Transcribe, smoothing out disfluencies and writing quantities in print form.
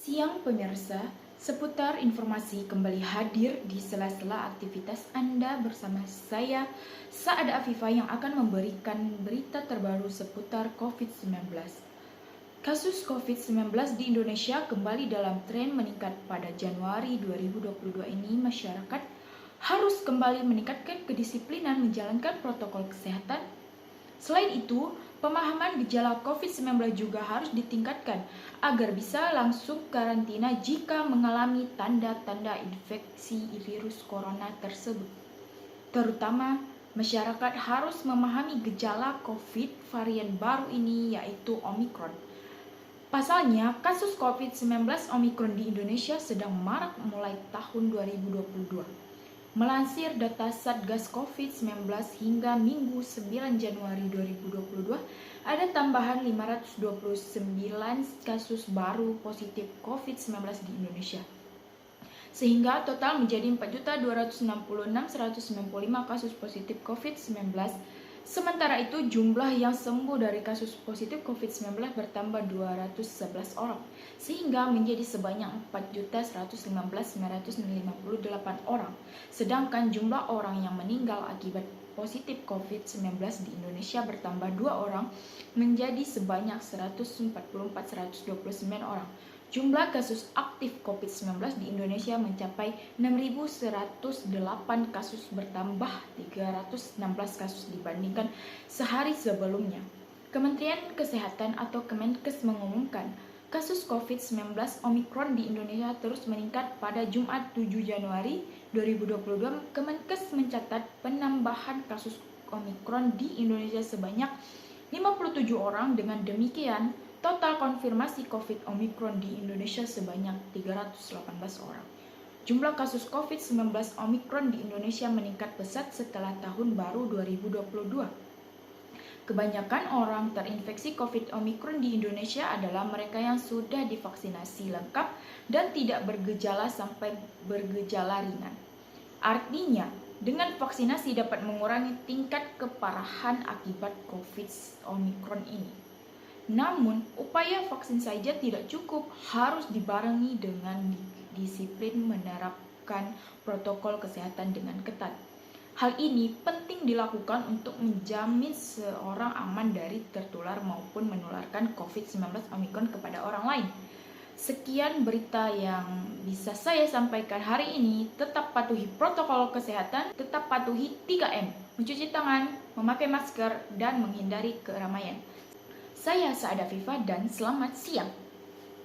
Siang pemirsa, seputar informasi kembali hadir di sela-sela aktivitas Anda bersama saya, Saada Afifah yang akan memberikan berita terbaru seputar COVID-19. Kasus COVID-19 di Indonesia kembali dalam tren meningkat pada Januari 2022 ini. Masyarakat harus kembali meningkatkan kedisiplinan menjalankan protokol kesehatan. Selain itu, pemahaman gejala COVID-19 juga harus ditingkatkan agar bisa langsung karantina jika mengalami tanda-tanda infeksi virus corona tersebut. Terutama, masyarakat harus memahami gejala COVID varian baru ini yaitu Omicron. Pasalnya, kasus COVID-19 Omicron di Indonesia sedang marak mulai tahun 2022. Melansir data Satgas COVID-19 hingga Minggu 9 Januari 2022, ada tambahan 529 kasus baru positif COVID-19 di Indonesia. Sehingga total menjadi 4.266.195 kasus positif COVID-19. Sementara itu, jumlah yang sembuh dari kasus positif COVID-19 bertambah 211 orang, sehingga menjadi sebanyak 4.115.958 orang. Sedangkan jumlah orang yang meninggal akibat positif COVID-19 di Indonesia bertambah 2 orang, menjadi sebanyak 144.129 orang. Jumlah kasus aktif COVID-19 di Indonesia mencapai 6.108 kasus, bertambah 316 kasus dibandingkan sehari sebelumnya. Kementerian Kesehatan atau Kemenkes mengumumkan kasus COVID-19 Omicron di Indonesia terus meningkat. Pada Jumat 7 Januari 2022, Kemenkes mencatat penambahan kasus Omicron di Indonesia sebanyak 57 orang. Dengan demikian, total konfirmasi COVID Omicron di Indonesia sebanyak 318 orang. Jumlah kasus COVID-19 Omicron di Indonesia meningkat pesat setelah tahun baru 2022. Kebanyakan orang terinfeksi COVID Omicron di Indonesia adalah mereka yang sudah divaksinasi lengkap dan tidak bergejala sampai bergejala ringan. Artinya, dengan vaksinasi dapat mengurangi tingkat keparahan akibat COVID Omicron ini. Namun, upaya vaksin saja tidak cukup, harus dibarengi dengan disiplin menerapkan protokol kesehatan dengan ketat. Hal ini penting dilakukan untuk menjamin seorang aman dari tertular maupun menularkan COVID-19 Omicron kepada orang lain. Sekian berita yang bisa saya sampaikan hari ini. Tetap patuhi protokol kesehatan, tetap patuhi 3M, mencuci tangan, memakai masker, dan menghindari keramaian. Saya Saada Afifah dan selamat siang.